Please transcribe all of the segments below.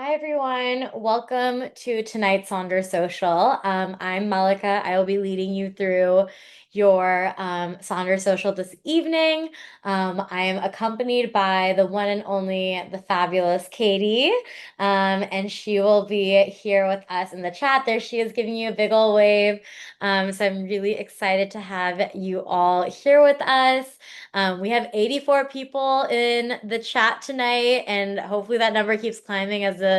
Hi, everyone. Welcome to tonight's Sonder Social. I'm Malika. I will be leading you through your Sonder Social this evening. I am accompanied by the one and only, the fabulous Katie, and she will be here with us in the chat. There she is giving you a big ol' wave. So I'm really excited to have you all here with us. We have 84 people in the chat tonight, and hopefully that number keeps climbing as the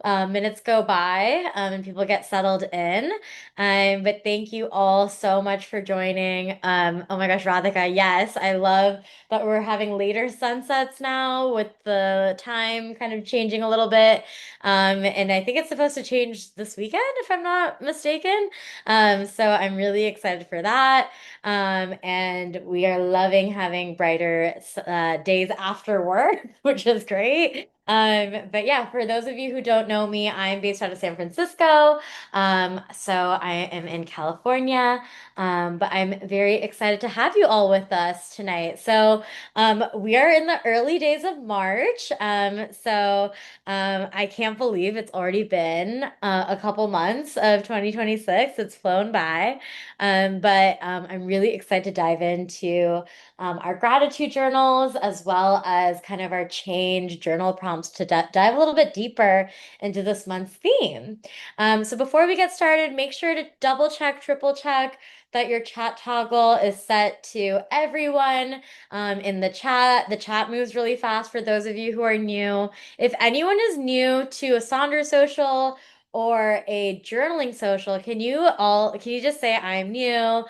minutes go by and people get settled in. But thank you all so much for joining. Oh my gosh, Radhika, yes, I love that we're having later sunsets now with the time kind of changing a little bit. And I think it's supposed to change this weekend, if I'm not mistaken. So I'm really excited for that. And we are loving having brighter days after work, which is great. But yeah, for those of you who don't know me, I'm based out of San Francisco. So I am in California. But I'm very excited to have you all with us tonight. So we are in the early days of March. I can't believe it's already been a couple months of 2026. It's flown by. But I'm really excited to dive into our gratitude journals as well as kind of our change journal prompts to dive a little bit deeper into this month's theme. So before we get started, make sure to double check, triple check that your chat toggle is set to everyone in the chat. The chat moves really fast for those of you who are new. If anyone is new to a Sonder social, or a journaling social, can you just say I'm new?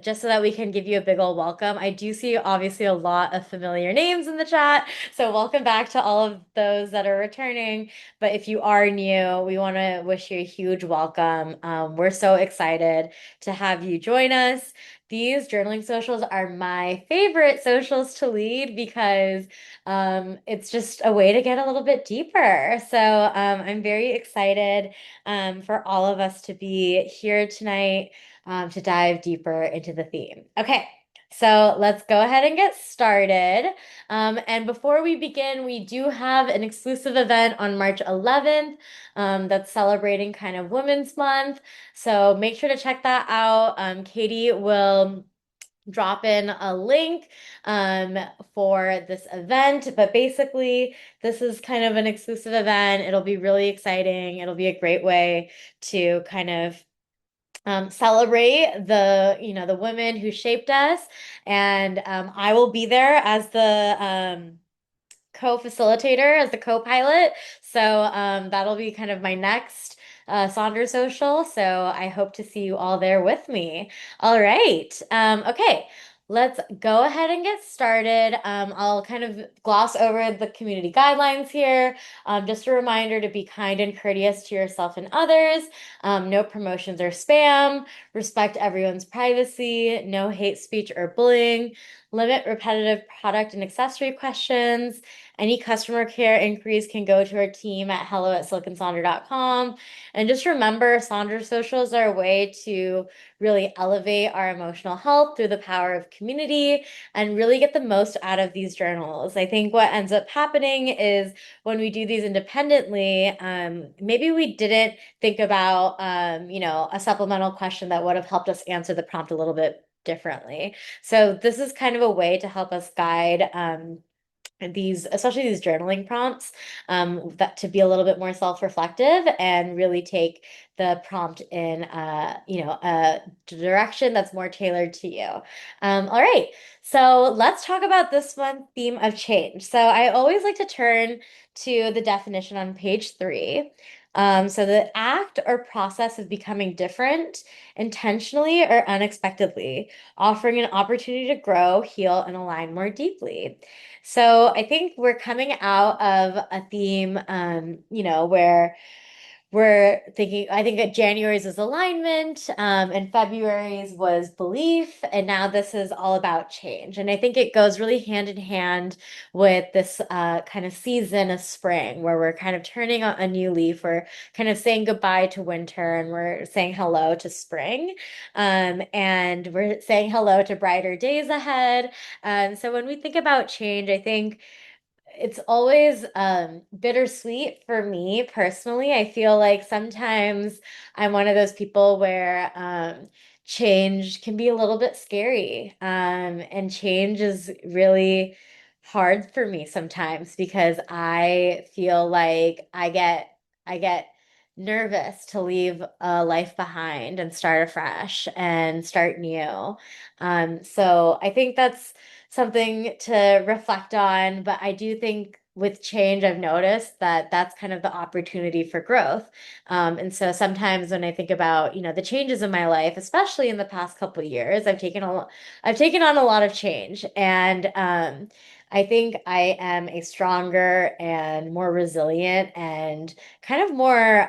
Just so that we can give you a big old welcome. I do see obviously a lot of familiar names in the chat. So welcome back to all of those that are returning. But if you are new, we want to wish you a huge welcome. We're so excited to have you join us. These journaling socials are my favorite socials to lead because it's just a way to get a little bit deeper. So I'm very excited for all of us to be here tonight to dive deeper into the theme. Okay. So let's go ahead and get started. And before we begin, we do have an exclusive event on March 11th that's celebrating kind of Women's Month. So make sure to check that out. Katie will drop in a link um, for this event. But basically, this is kind of an exclusive event. It'll be really exciting. It'll be a great way to kind of celebrate the women who shaped us. And I will be there as the co-facilitator, as the co-pilot. So that'll be kind of my next Sonder social. So I hope to see you all there with me. All right. Okay. Let's go ahead and get started. I'll kind of gloss over the community guidelines here. Just a reminder to be kind and courteous to yourself and others. No promotions or spam. Respect everyone's privacy. No hate speech or bullying. Limit repetitive product and accessory questions. Any customer care inquiries can go to our team at hello@siliconsonder.com. And just remember, Sonder socials are a way to really elevate our emotional health through the power of community and really get the most out of these journals. I think what ends up happening is when we do these independently, maybe we didn't think about, a supplemental question that would have helped us answer the prompt a little bit differently. So this is kind of a way to help us guide especially these journaling prompts, that to be a little bit more self-reflective and really take the prompt in, a direction that's more tailored to you. All right, so let's talk about this one theme of change. So I always like to turn to the definition on page 3. So the act or process of becoming different intentionally or unexpectedly, offering an opportunity to grow, heal, and align more deeply. So I think we're coming out of a theme, where we're thinking, I think that January's was alignment, and February's was belief, and now this is all about change. And I think it goes really hand in hand with this kind of season of spring where we're kind of turning a new leaf. We're kind of saying goodbye to winter and we're saying hello to spring. And we're saying hello to brighter days ahead. So when we think about change, I think it's always bittersweet for me personally. I feel like sometimes I'm one of those people where change can be a little bit scary. And change is really hard for me sometimes because I feel like I get nervous to leave a life behind and start afresh and start new. So I think that's something to reflect on. But I do think with change, I've noticed that that's kind of the opportunity for growth. And so sometimes when I think about, the changes in my life, especially in the past couple of years, I've taken on a lot of change. And I think I am a stronger and more resilient and kind of more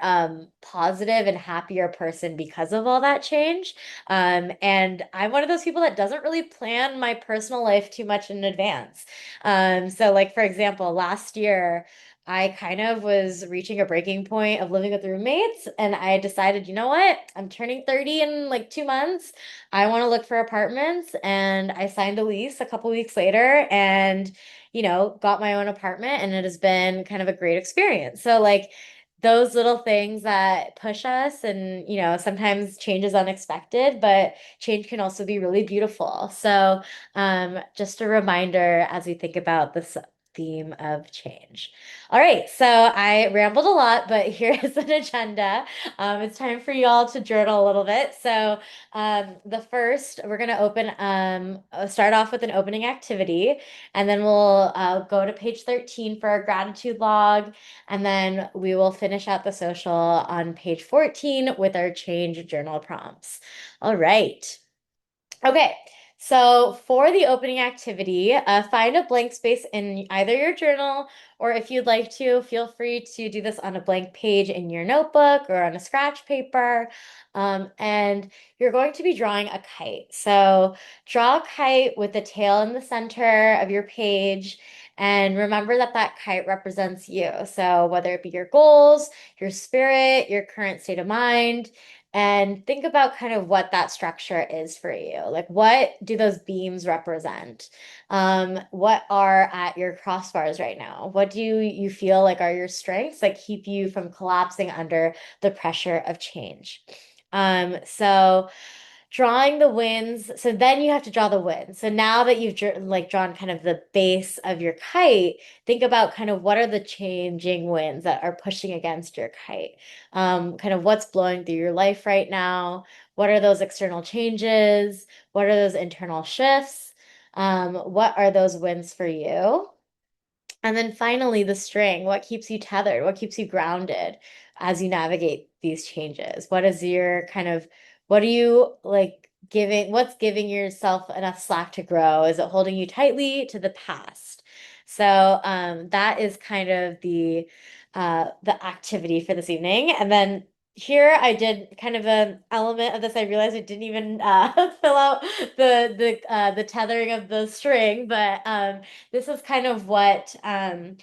positive and happier person because of all that change. And I'm one of those people that doesn't really plan my personal life too much in advance. So like for example, last year I kind of was reaching a breaking point of living with roommates, and I decided, you know what? I'm turning 30 in like 2 months. I want to look for apartments, and I signed a lease a couple weeks later and got my own apartment, and it has been kind of a great experience. So like those little things that push us, and sometimes change is unexpected, but change can also be really beautiful. So just a reminder as we think about this theme of change. All right, so I rambled a lot, but here is an agenda. It's time for you all to journal a little bit. So the first, we're going to start off with an opening activity, and then we'll go to page 13 for our gratitude log. And then we will finish out the social on page 14 with our change journal prompts. All right. Okay. So for the opening activity, find a blank space in either your journal, or if you'd like to, feel free to do this on a blank page in your notebook or on a scratch paper. And you're going to be drawing a kite. So draw a kite with the tail in the center of your page. And remember that that kite represents you. So whether it be your goals, your spirit, your current state of mind, and think about kind of what that structure is for you. Like, what do those beams represent? What are at your crossbars right now? What do you feel like are your strengths that keep you from collapsing under the pressure of change? So drawing the winds. So then you have to draw the wind. So now that you've like drawn kind of the base of your kite, think about kind of what are the changing winds that are pushing against your kite. Kind of what's blowing through your life right now. What are those external changes? What are those internal shifts? What are those winds for you? And then finally, the string. What keeps you tethered? What keeps you grounded as you navigate these changes? What is your kind of, what are you like what's giving yourself enough slack to grow? Is it holding you tightly to the past? So that is kind of the activity for this evening. And then here I did kind of an element of this. I realized I didn't even fill out the tethering of the string, but this is kind of what I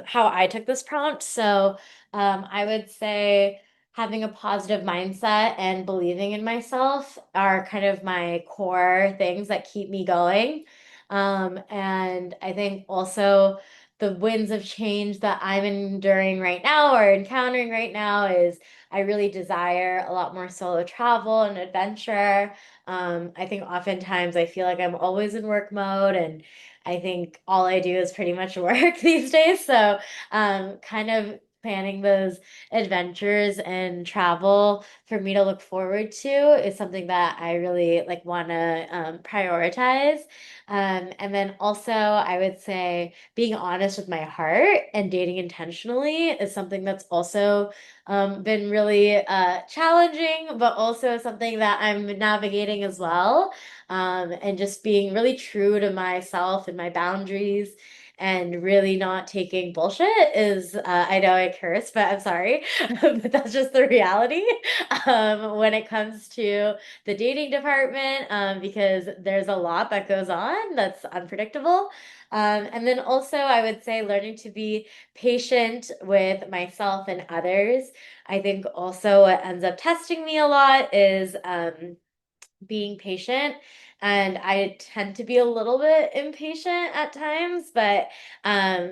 how I took this prompt. So I would say having a positive mindset and believing in myself are kind of my core things that keep me going. And I think also the winds of change that I'm enduring right now or encountering right now is I really desire a lot more solo travel and adventure. I think oftentimes I feel like I'm always in work mode, and I think all I do is pretty much work these days. So, kind of planning those adventures and travel for me to look forward to is something that I really like want to prioritize. And then also, I would say being honest with my heart and dating intentionally is something that's also been really challenging, but also something that I'm navigating as well. And just being really true to myself and my boundaries and really not taking bullshit is, I know I curse, but I'm sorry, but that's just the reality when it comes to the dating department, because there's a lot that goes on that's unpredictable. And then also, I would say learning to be patient with myself and others. I think also what ends up testing me a lot is being patient and I tend to be a little bit impatient at times, but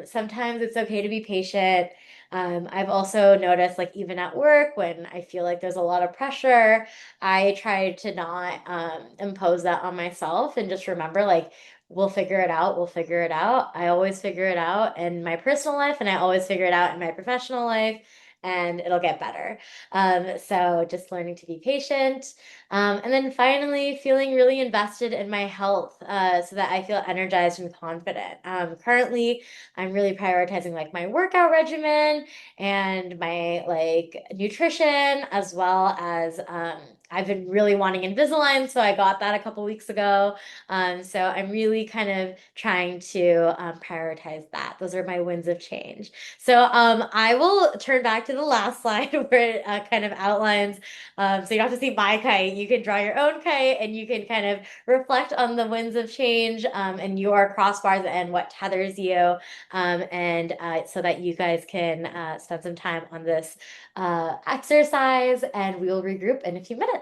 sometimes it's okay to be patient. I've also noticed, like, even at work, when I feel like there's a lot of pressure, I try to not impose that on myself and just remember, like, we'll figure it out. We'll figure it out. I always figure it out in my personal life, and I always figure it out in my professional life, and it'll get better. So just learning to be patient. And then finally, feeling really invested in my health so that I feel energized and confident. Currently, I'm really prioritizing like my workout regimen and my like nutrition, as well as I've been really wanting Invisalign, so I got that a couple weeks ago. So I'm really kind of trying to prioritize that. Those are my wins of change. So I will turn back to the last slide where it kind of outlines. So you don't have to see my kite. You can draw your own kite, and you can kind of reflect on the winds of change and your crossbars and what tethers you, and so that you guys can spend some time on this exercise, and we will regroup in a few minutes.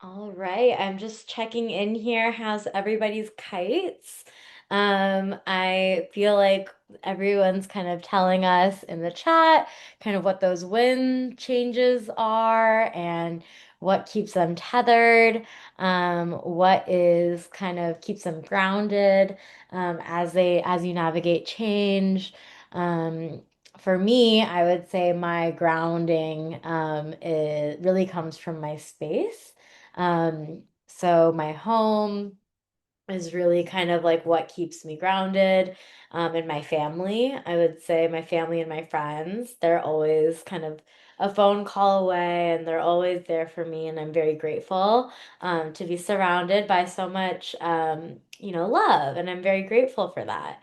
All right, I'm just checking in here. How's everybody's kites? I feel like everyone's kind of telling us in the chat kind of what those wind changes are and what keeps them tethered, what is kind of keeps them grounded, as you navigate change. Um, for me, I would say my grounding, it really comes from my space. So my home is really kind of like what keeps me grounded. And my family, I would say my family and my friends, they're always kind of a phone call away and they're always there for me. And I'm very grateful to be surrounded by so much, love. And I'm very grateful for that.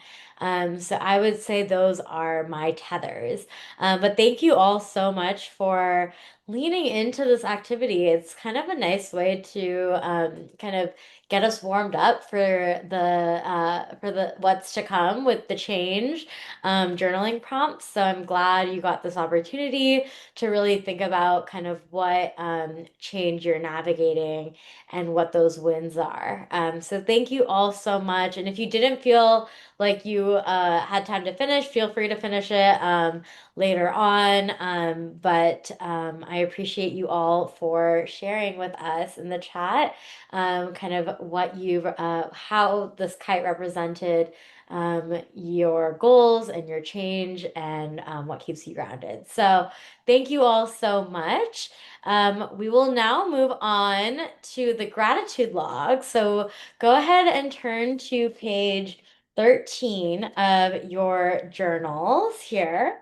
So I would say those are my tethers. But thank you all so much for leaning into this activity. It's kind of a nice way to kind of get us warmed up for the what's to come with the change journaling prompts. So I'm glad you got this opportunity to really think about kind of what change you're navigating and what those wins are. So thank you all so much. And if you didn't feel like you had time to finish, feel free to finish it later on. But I appreciate you all for sharing with us in the chat kind of how this kite represented your goals and your change and what keeps you grounded. So, thank you all so much. We will now move on to the gratitude log. So, go ahead and turn to page 13 of your journals here.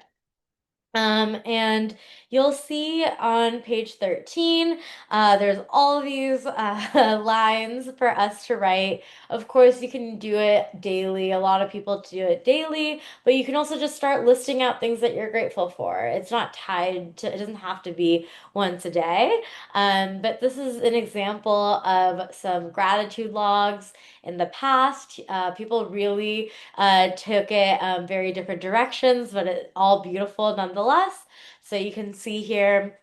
And you'll see on page 13, there's all these lines for us to write. Of course, you can do it daily. A lot of people do it daily, but you can also just start listing out things that you're grateful for. It's not tied to, it doesn't have to be once a day. But this is an example of some gratitude logs in the past. People really took it very different directions, but it all beautiful nonetheless. So you can see here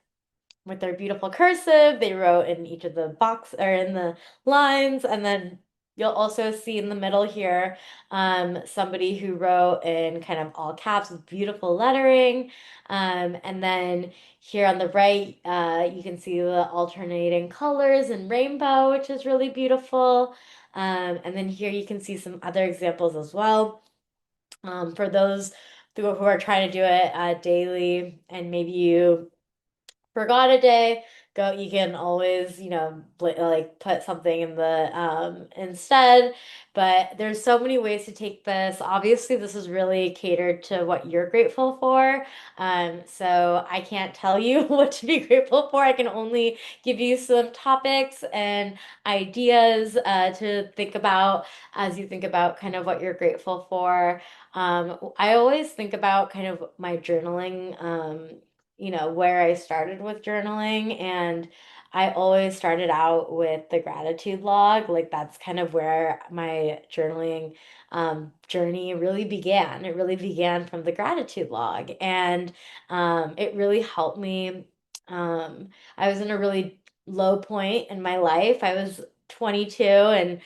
with their beautiful cursive, they wrote in each of the box or in the lines, and then you'll also see in the middle here somebody who wrote in kind of all caps with beautiful lettering. And then here on the right, you can see the alternating colors and rainbow, which is really beautiful. And then here you can see some other examples as well. For those who are trying to do it daily, and maybe you forgot a day, go, you can always, like put something in the instead. But there's so many ways to take this. Obviously, this is really catered to what you're grateful for. So I can't tell you what to be grateful for. I can only give you some topics and ideas to think about as you think about kind of what you're grateful for. I always think about kind of my journaling. Where I started with journaling. And I always started out with the gratitude log. Like that's kind of where my journaling journey really began. It really began from the gratitude log. And it really helped me. I was in a really low point in my life. I was 22 and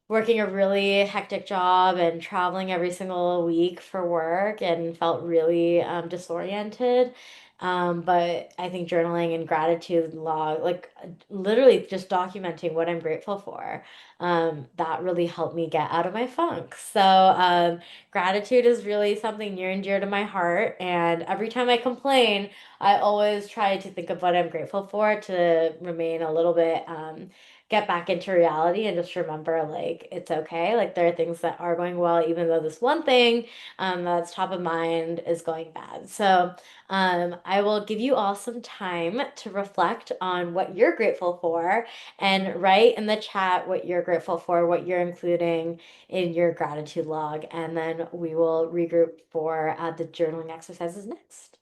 working a really hectic job and traveling every single week for work and felt really disoriented. But I think journaling and gratitude log, like literally just documenting what I'm grateful for, that really helped me get out of my funk. So, gratitude is really something near and dear to my heart. And every time I complain, I always try to think of what I'm grateful for to remain a little bit, get back into reality and just remember like it's okay. Like there are things that are going well, even though this one thing that's top of mind is going bad. So I will give you all some time to reflect on what you're grateful for and write in the chat what you're grateful for, what you're including in your gratitude log, and then we will regroup for the journaling exercises next.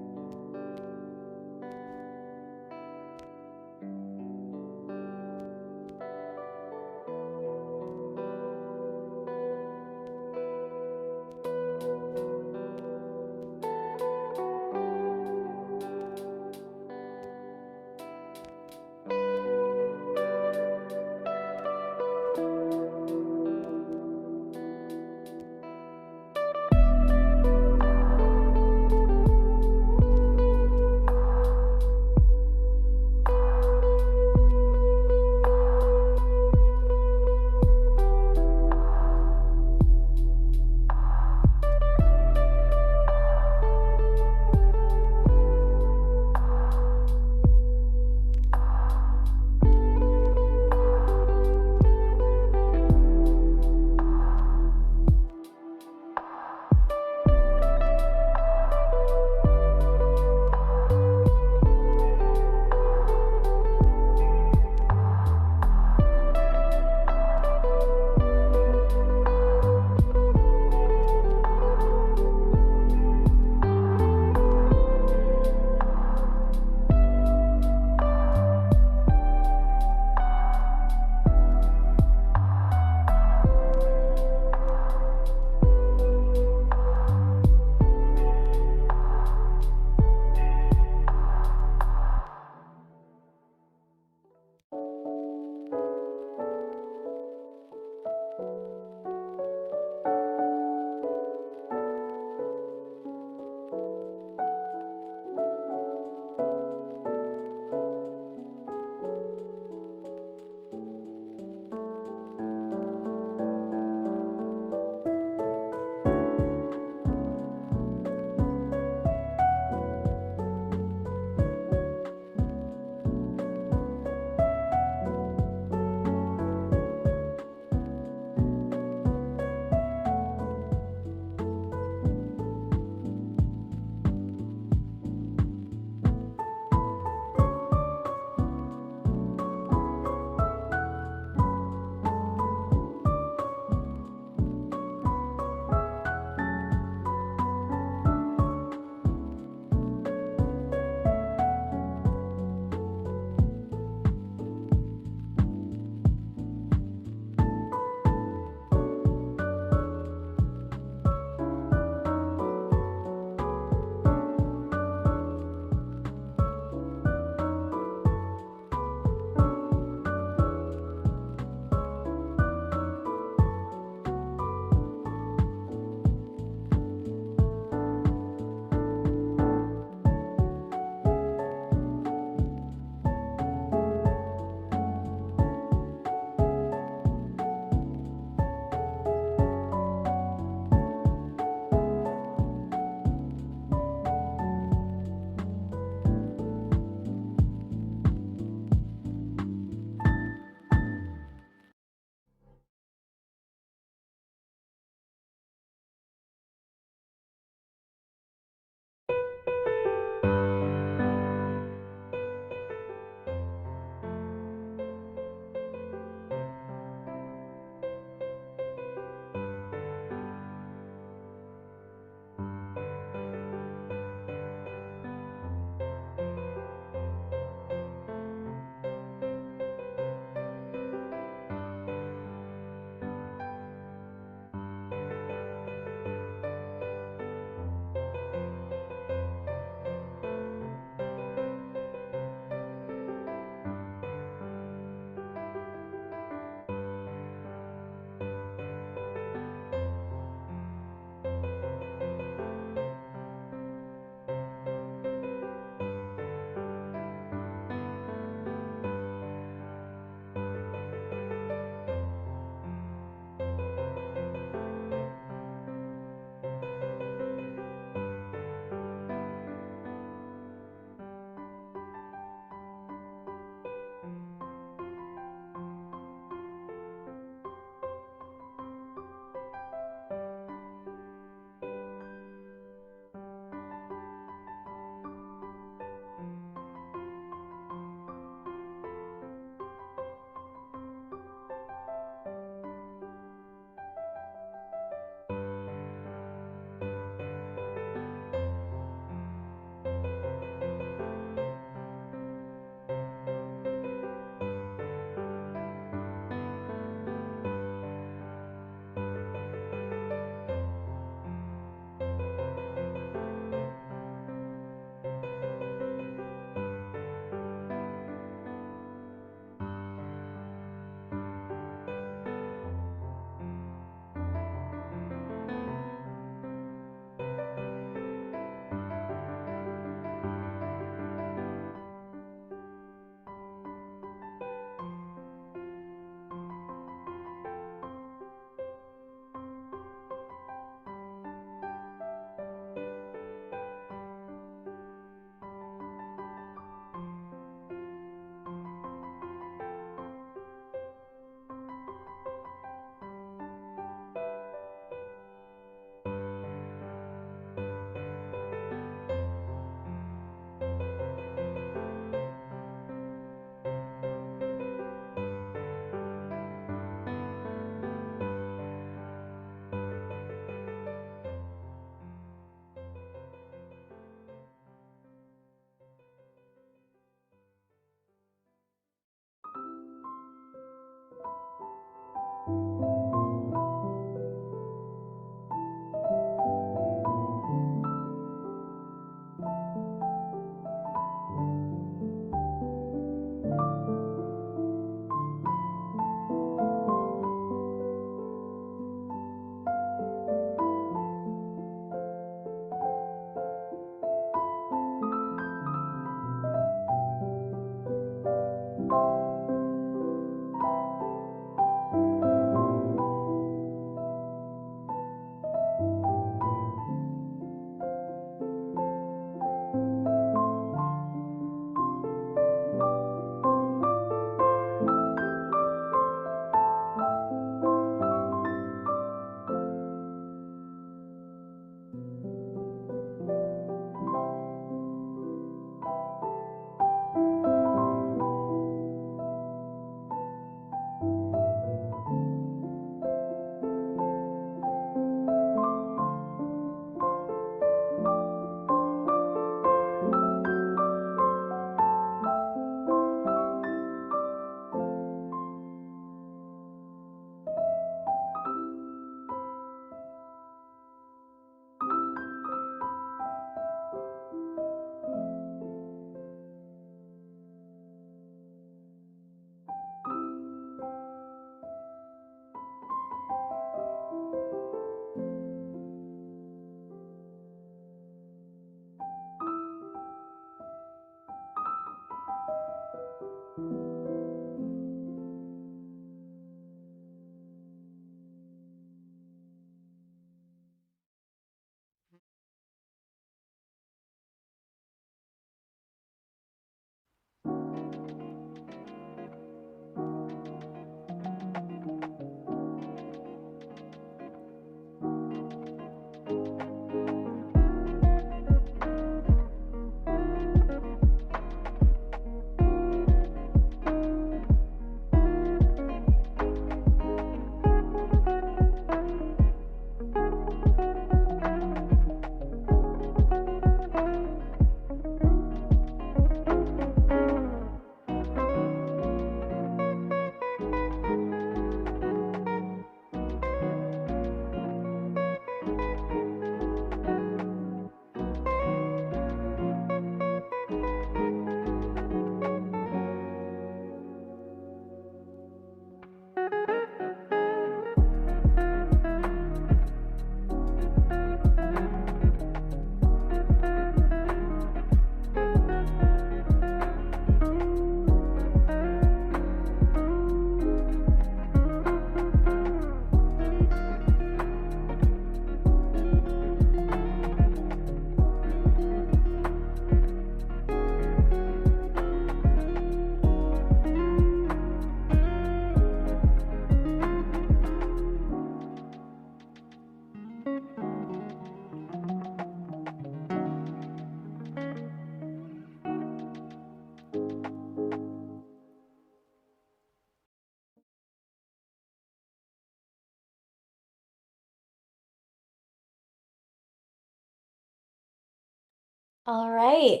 All right.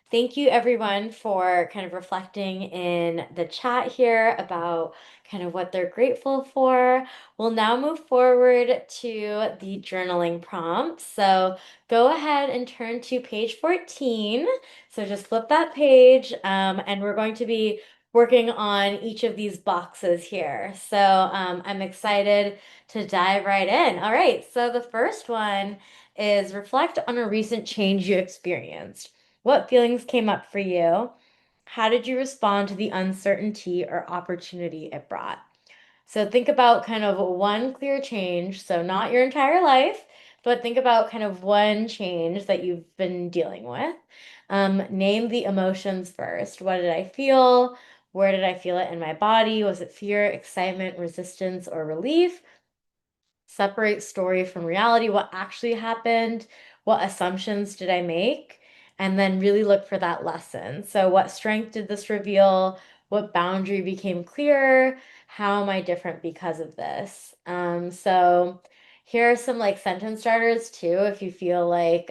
Thank you everyone for kind of reflecting in the chat here about kind of what they're grateful for. We'll now move forward to the journaling prompts. So go ahead and turn to page 14. So just flip that page, and we're going to be working on each of these boxes here. So I'm excited to dive right in. All right. So the first one is reflect on a recent change you experienced. What feelings came up for you? How did you respond to the uncertainty or opportunity it brought? So think about kind of one clear change, so not your entire life, but think about kind of one change that you've been dealing with. Name the emotions first. What did I feel? Where did I feel it in my body? Was it fear, excitement, resistance, or relief? Separate story from reality, what actually happened, what assumptions did I make, and then really look for that lesson. So, what strength did this reveal? What boundary became clearer? How am I different because of this? So, here are some like sentence starters too, if you feel like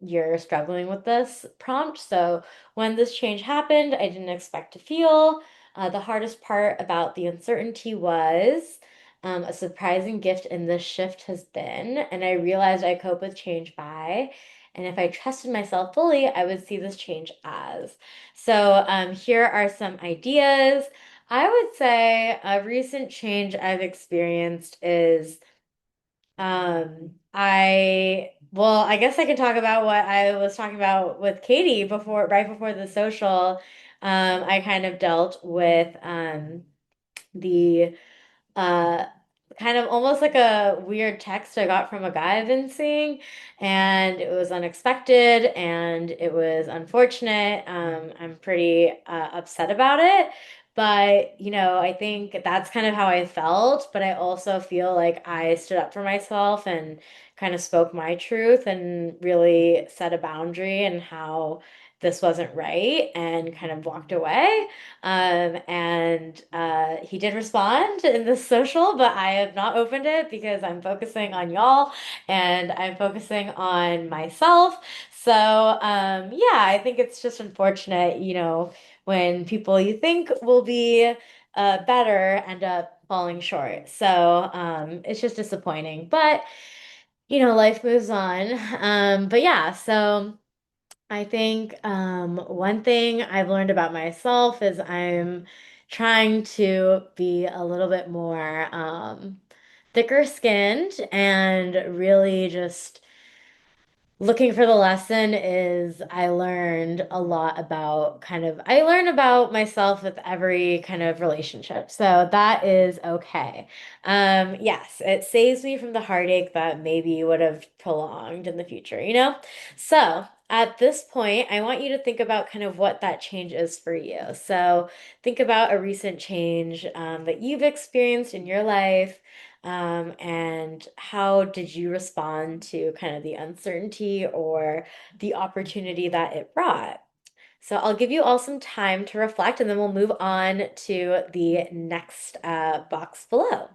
you're struggling with this prompt. So, when this change happened, I didn't expect to feel. The hardest part about the uncertainty was a surprising gift in this shift has been, and I realized I cope with change by, and if I trusted myself fully, I would see this change as. So, here are some ideas. I would say a recent change I've experienced is I guess I could talk about what I was talking about with Katie before, right before the social. I kind of dealt with the uh kind of almost like a weird text I got from a guy I've been seeing, and it was unexpected and it was unfortunate. I'm pretty upset about it. But, I think that's kind of how I felt. But I also feel like I stood up for myself and kind of spoke my truth and really set a boundary and how this wasn't right and kind of walked away. And he did respond in the social, but I have not opened it because I'm focusing on y'all and I'm focusing on myself. So, yeah, I think it's just unfortunate, when people you think will be better end up falling short. So, it's just disappointing. But, life moves on. But yeah, so. I think one thing I've learned about myself is I'm trying to be a little bit more thicker skinned and really just looking for the lesson is I learned a lot about I learn about myself with every kind of relationship. So that is okay. Yes, it saves me from the heartache that maybe would have prolonged in the future? So at this point, I want you to think about kind of what that change is for you. So think about a recent change that you've experienced in your life. And how did you respond to kind of the uncertainty or the opportunity that it brought? So I'll give you all some time to reflect, and then we'll move on to the next box below.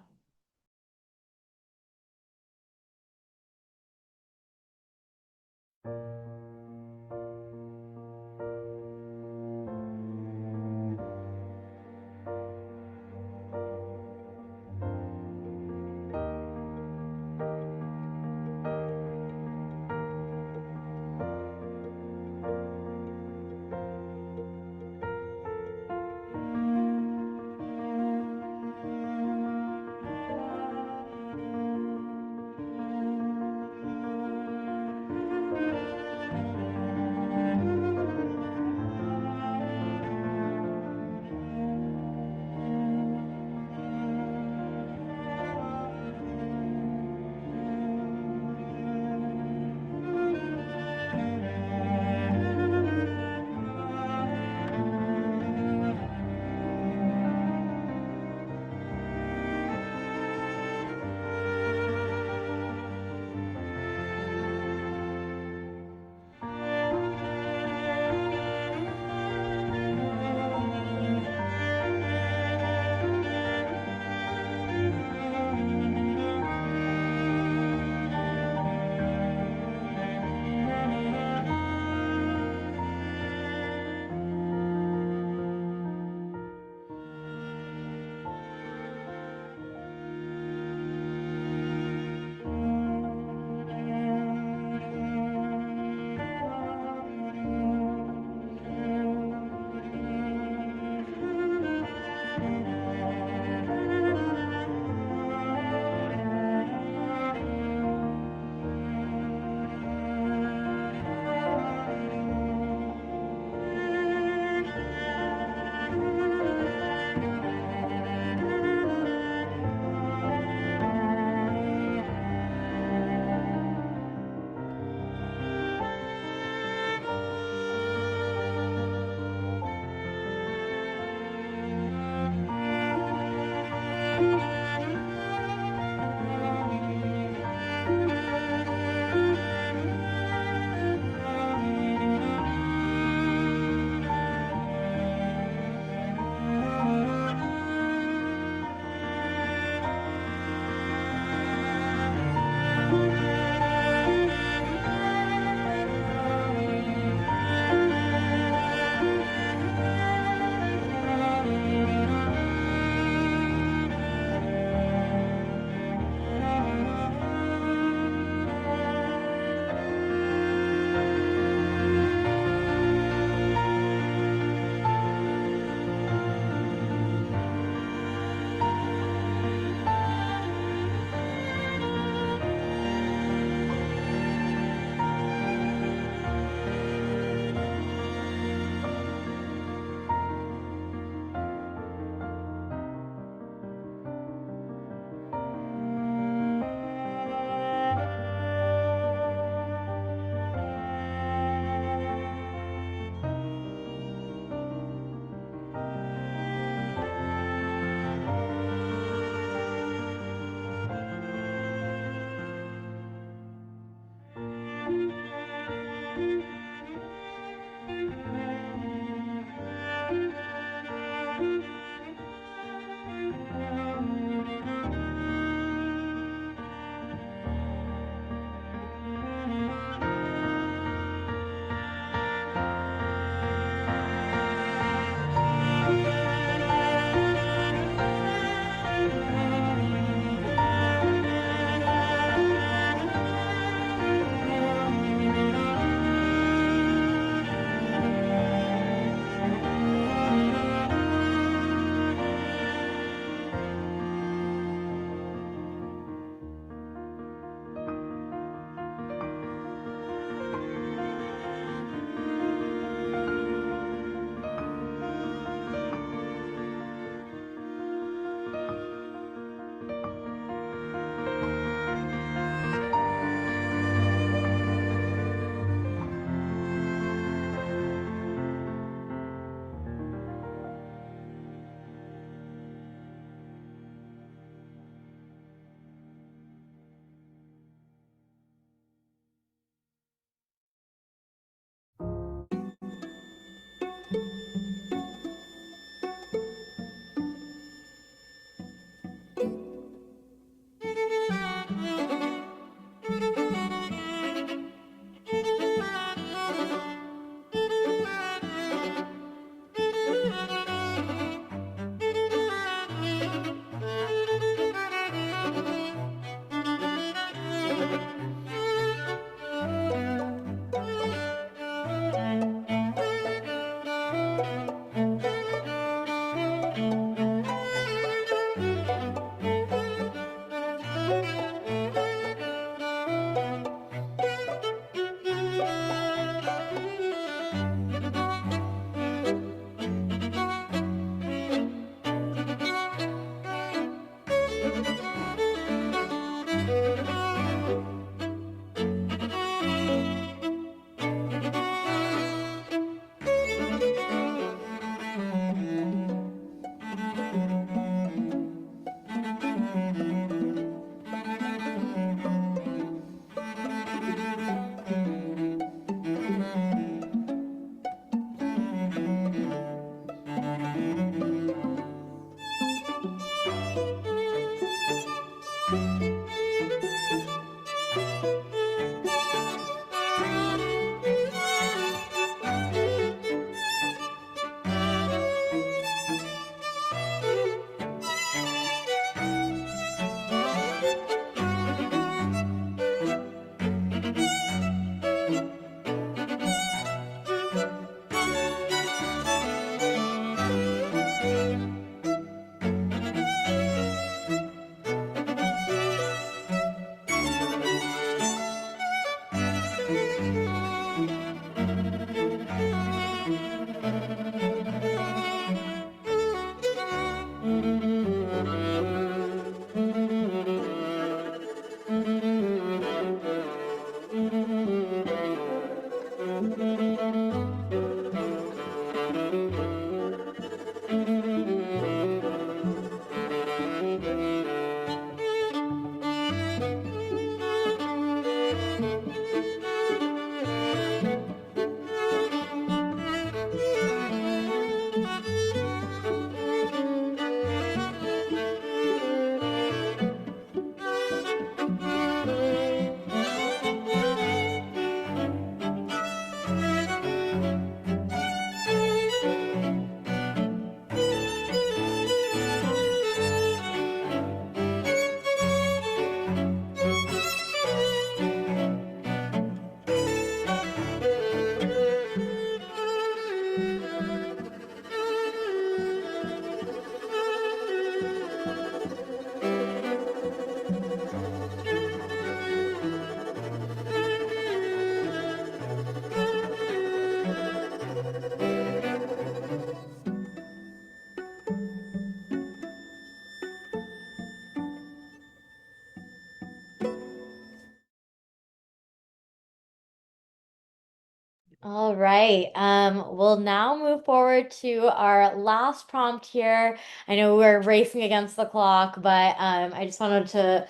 All right. We'll now move forward to our last prompt here. I know we're racing against the clock, but I just wanted to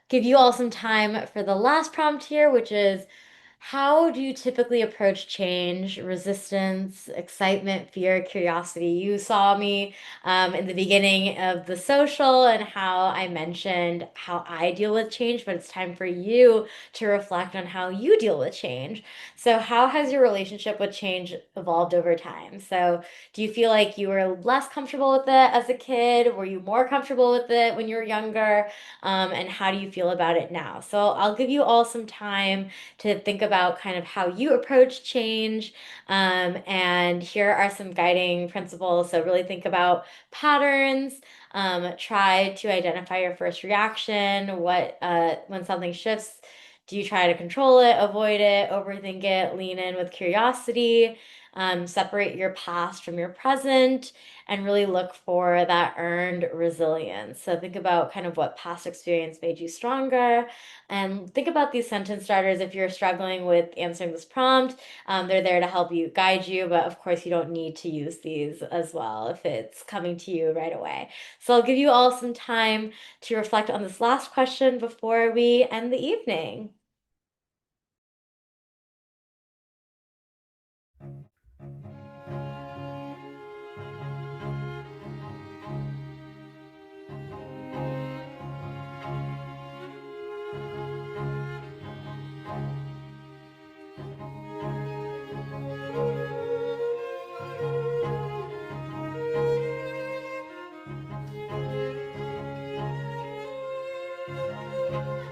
give you all some time for the last prompt here, which is how do you typically approach change, resistance, excitement, fear, curiosity? You saw me in the beginning of the social and how I mentioned how I deal with change, but it's time for you to reflect on how you deal with change. So, how has your relationship with change evolved over time? So, do you feel like you were less comfortable with it as a kid? Were you more comfortable with it when you were younger? And how do you feel about it now? So, I'll give you all some time to think about kind of how you approach change. And here are some guiding principles. So, really think about patterns. Try to identify your first reaction. When something shifts, do you try to control it, avoid it, overthink it, lean in with curiosity, separate your past from your present, and really look for that earned resilience? So think about kind of what past experience made you stronger, and think about these sentence starters if you're struggling with answering this prompt. They're there to help you, guide you, but of course, you don't need to use these as well if it's coming to you right away. So I'll give you all some time to reflect on this last question before we end the evening. All.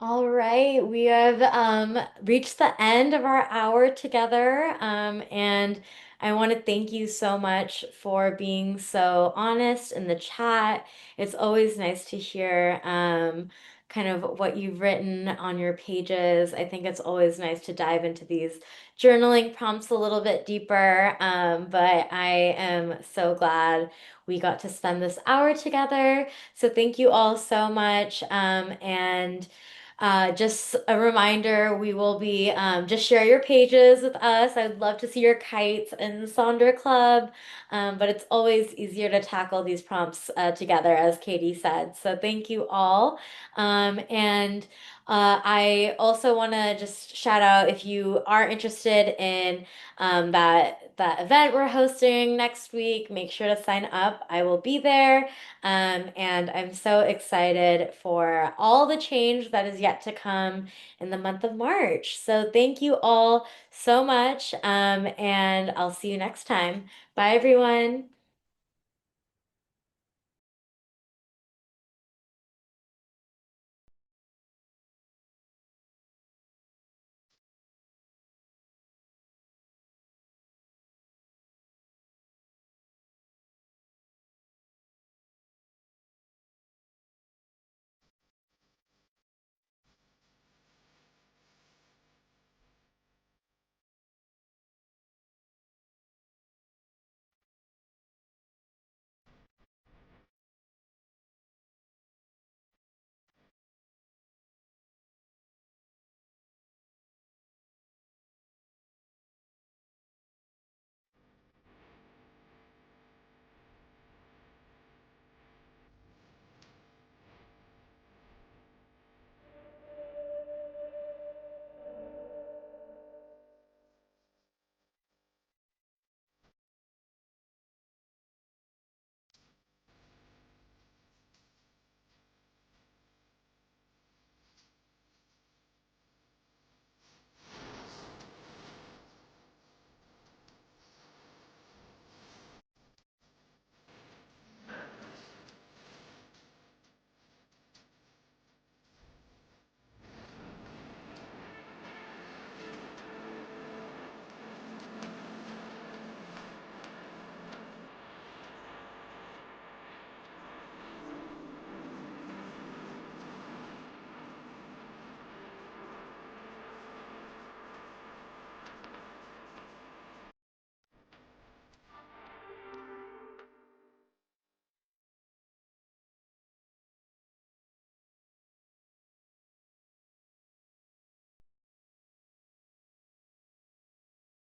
All right, we have reached the end of our hour together, and I want to thank you so much for being so honest in the chat. It's always nice to hear kind of what you've written on your pages. I think it's always nice to dive into these journaling prompts a little bit deeper, but I am so glad we got to spend this hour together. So thank you all so much, and. Just a reminder, we will be just share your pages with us. I'd love to see your kites in the Sonder Club, but it's always easier to tackle these prompts together, as Katie said. So thank you all. And I also want to just shout out if you are interested in that event we're hosting next week, make sure to sign up. I will be there. And I'm so excited for all the change that is yet to come in the month of March. So thank you all so much. And I'll see you next time. Bye, everyone.